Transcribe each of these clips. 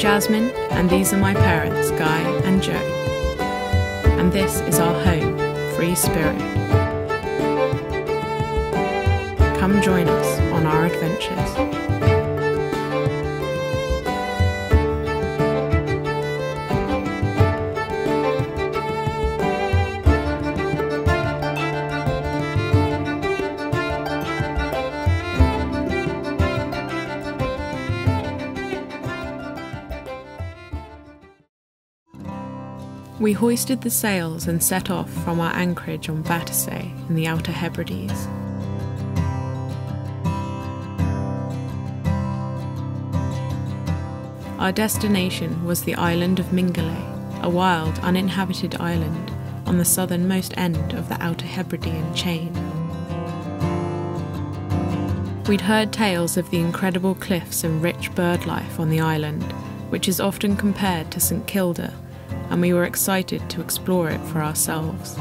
Jasmine, and these are my parents, Guy and Joe. And this is our home, Free Spirit. Come join us on our adventures. We hoisted the sails and set off from our anchorage on Battersea in the Outer Hebrides. Our destination was the island of Mingulay, a wild, uninhabited island on the southernmost end of the Outer Hebridean chain. We'd heard tales of the incredible cliffs and rich bird life on the island, which is often compared to St Kilda, and we were excited to explore it for ourselves.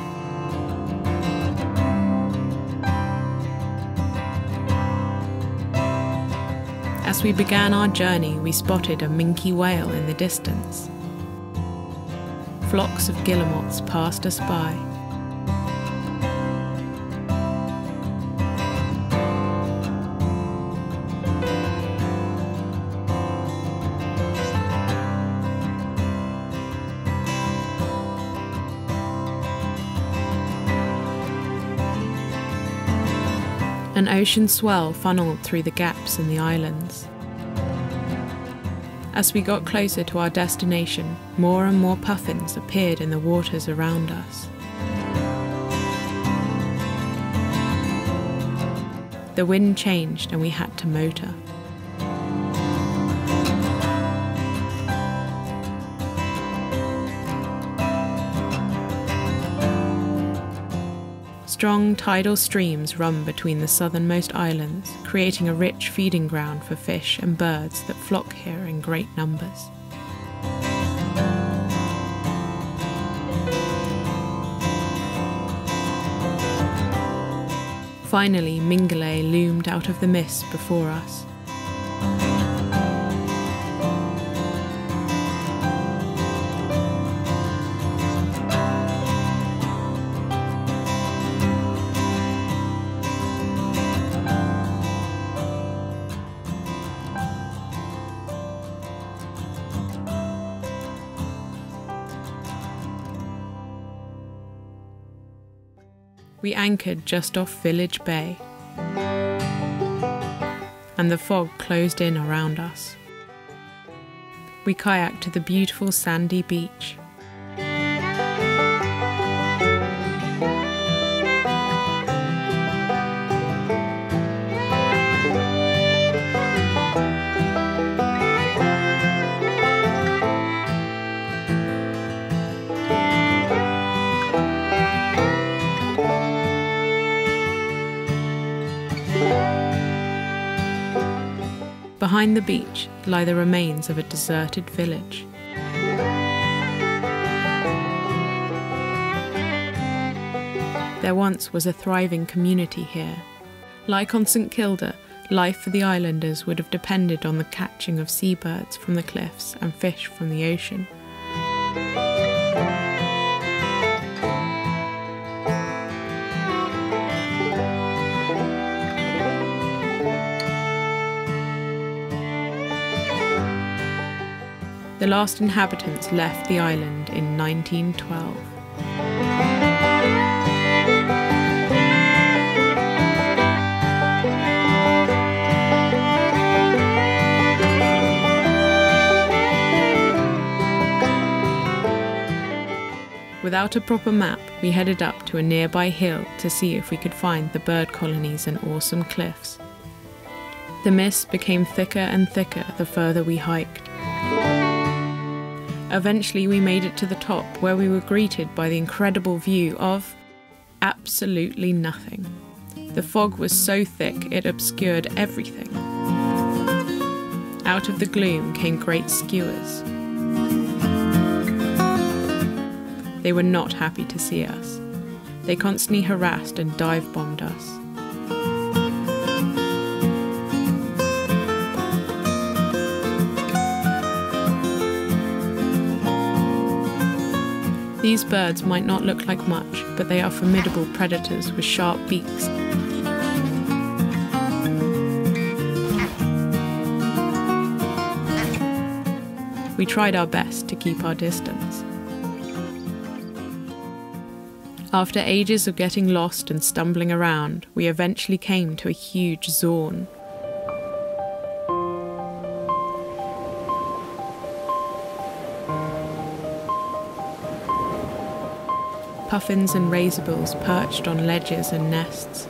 As we began our journey, we spotted a minke whale in the distance. Flocks of guillemots passed us by. An ocean swell funneled through the gaps in the islands. As we got closer to our destination, more and more puffins appeared in the waters around us. The wind changed and we had to motor. Strong tidal streams run between the southernmost islands, creating a rich feeding ground for fish and birds that flock here in great numbers. Finally, Mingulay loomed out of the mist before us. We anchored just off Village Bay, and the fog closed in around us. We kayaked to the beautiful sandy beach. Behind the beach lie the remains of a deserted village. There once was a thriving community here. Like on St Kilda, life for the islanders would have depended on the catching of seabirds from the cliffs and fish from the ocean. The last inhabitants left the island in 1912. Without a proper map, we headed up to a nearby hill to see if we could find the bird colonies and awesome cliffs. The mist became thicker and thicker the further we hiked. Eventually we made it to the top, where we were greeted by the incredible view of absolutely nothing. The fog was so thick it obscured everything. Out of the gloom came great skuas. They were not happy to see us. They constantly harassed and dive-bombed us. These birds might not look like much, but they are formidable predators with sharp beaks. We tried our best to keep our distance. After ages of getting lost and stumbling around, we eventually came to a huge zorn. Puffins and razorbills perched on ledges and nests.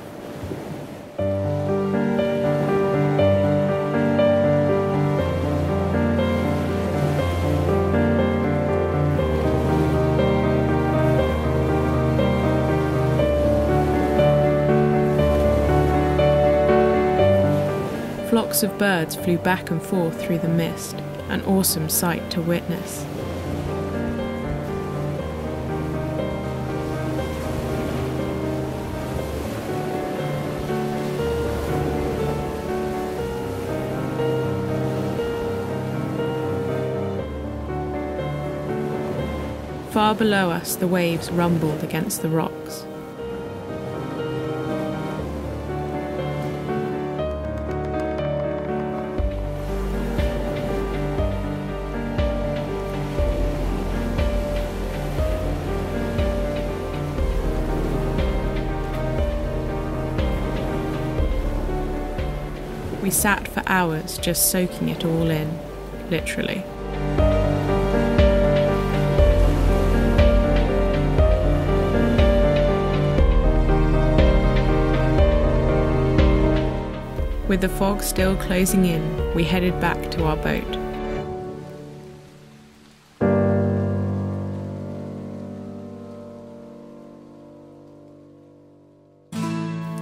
Flocks of birds flew back and forth through the mist, an awesome sight to witness. Far below us, the waves rumbled against the rocks. We sat for hours just soaking it all in, literally. With the fog still closing in, we headed back to our boat.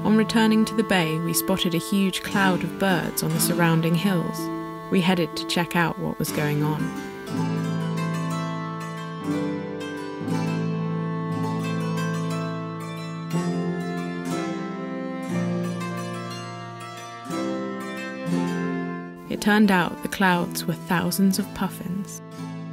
On returning to the bay, we spotted a huge cloud of birds on the surrounding hills. We headed to check out what was going on. It turned out the clouds were thousands of puffins.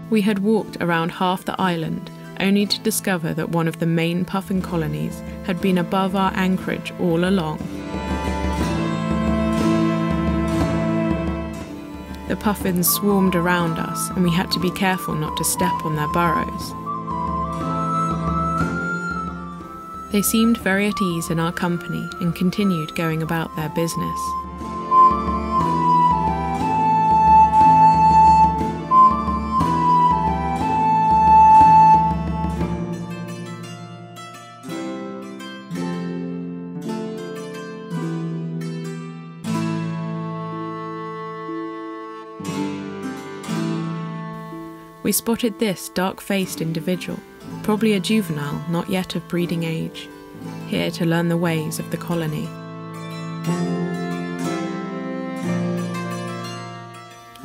We had walked around half the island, only to discover that one of the main puffin colonies had been above our anchorage all along. The puffins swarmed around us, and we had to be careful not to step on their burrows. They seemed very at ease in our company and continued going about their business. We spotted this dark-faced individual, probably a juvenile not yet of breeding age, here to learn the ways of the colony.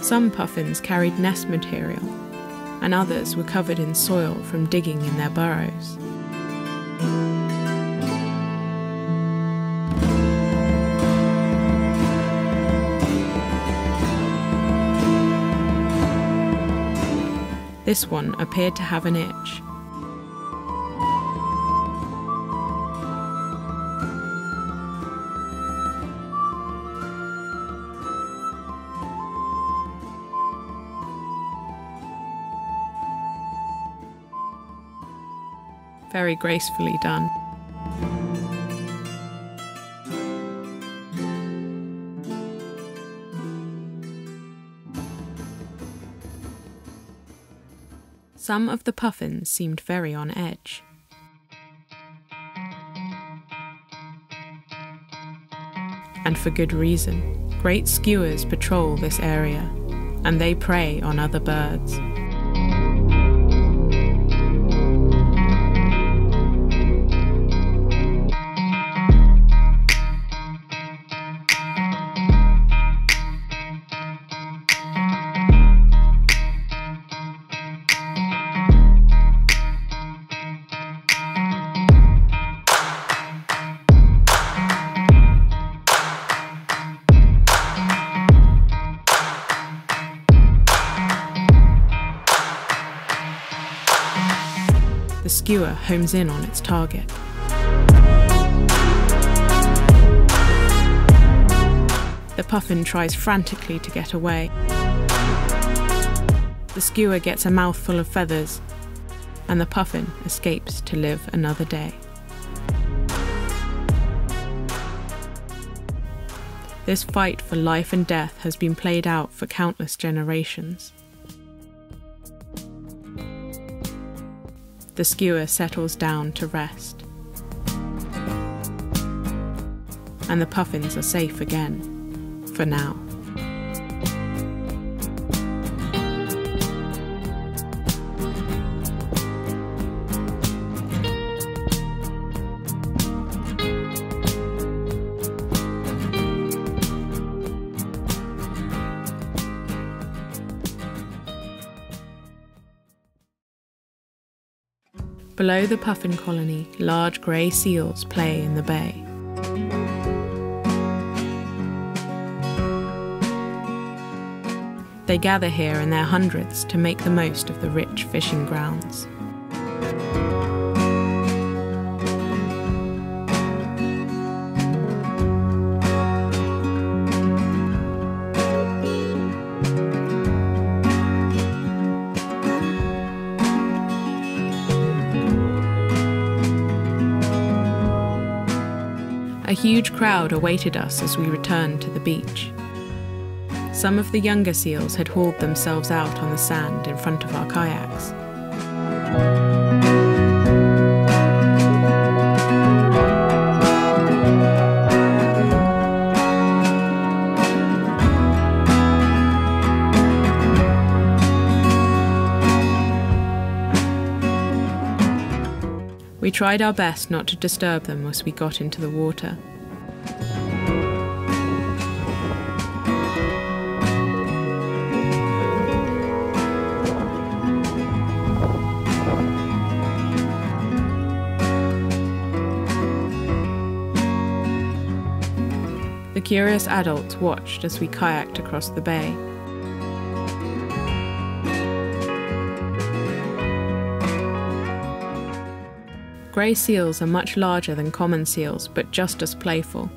Some puffins carried nest material, and others were covered in soil from digging in their burrows. This one appeared to have an itch. Very gracefully done. Some of the puffins seemed very on edge. And for good reason. Great skuas patrol this area, and they prey on other birds. skewer homes in on its target. The puffin tries frantically to get away. The skewer gets a mouthful of feathers, and the puffin escapes to live another day. This fight for life and death has been played out for countless generations. The skewer settles down to rest, and the puffins are safe again, for now. Below the puffin colony, large grey seals play in the bay. They gather here in their hundreds to make the most of the rich fishing grounds. A huge crowd awaited us as we returned to the beach. Some of the younger seals had hauled themselves out on the sand in front of our kayaks. We tried our best not to disturb them as we got into the water. The curious adults watched as we kayaked across the bay. Grey seals are much larger than common seals, but just as playful.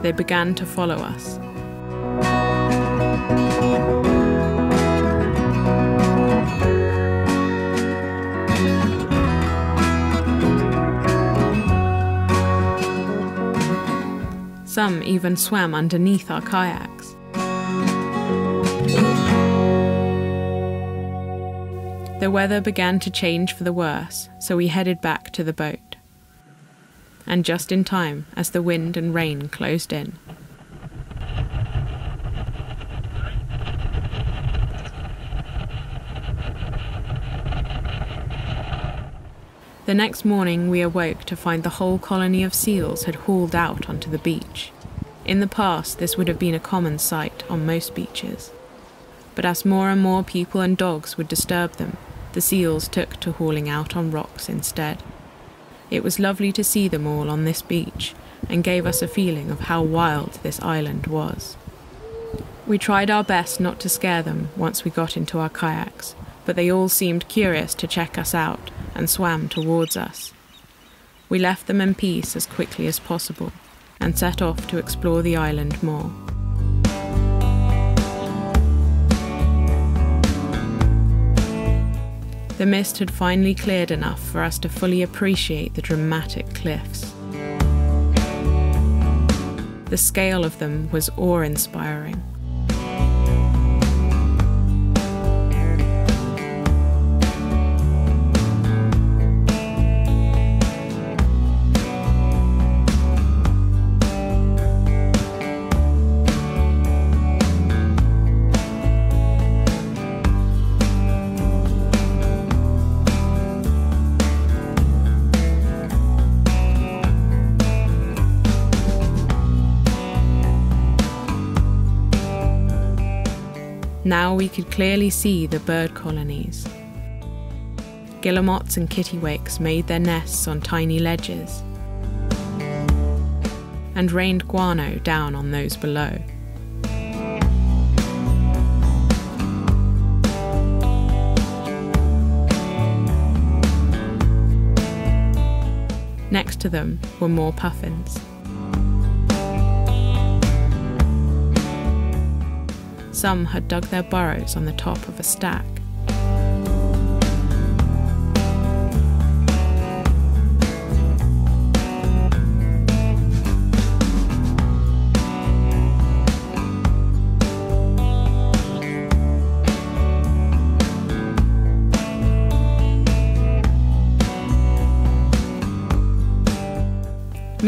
They began to follow us. Some even swam underneath our kayaks. The weather began to change for the worse, so we headed back to the boat. And just in time as the wind and rain closed in. The next morning we awoke to find the whole colony of seals had hauled out onto the beach. In the past, this would have been a common sight on most beaches. But as more and more people and dogs would disturb them, the seals took to hauling out on rocks instead. It was lovely to see them all on this beach, and gave us a feeling of how wild this island was. We tried our best not to scare them once we got into our kayaks, but they all seemed curious to check us out and swam towards us. We left them in peace as quickly as possible and set off to explore the island more. The mist had finally cleared enough for us to fully appreciate the dramatic cliffs. The scale of them was awe-inspiring. Now we could clearly see the bird colonies. Guillemots and kittiwakes made their nests on tiny ledges. and rained guano down on those below. Next to them were more puffins. Some had dug their burrows on the top of a stack.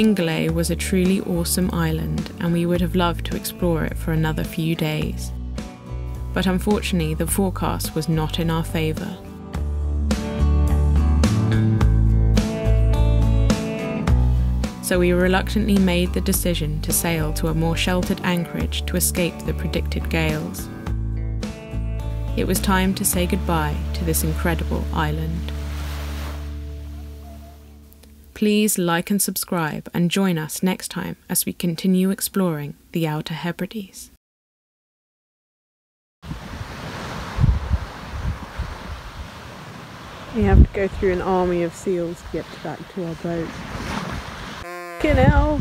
Mingulay was a truly awesome island, and we would have loved to explore it for another few days. But unfortunately, the forecast was not in our favour. So we reluctantly made the decision to sail to a more sheltered anchorage to escape the predicted gales. It was time to say goodbye to this incredible island. Please like and subscribe and join us next time as we continue exploring the Outer Hebrides. We have to go through an army of seals to get back to our boat. Fucking hell!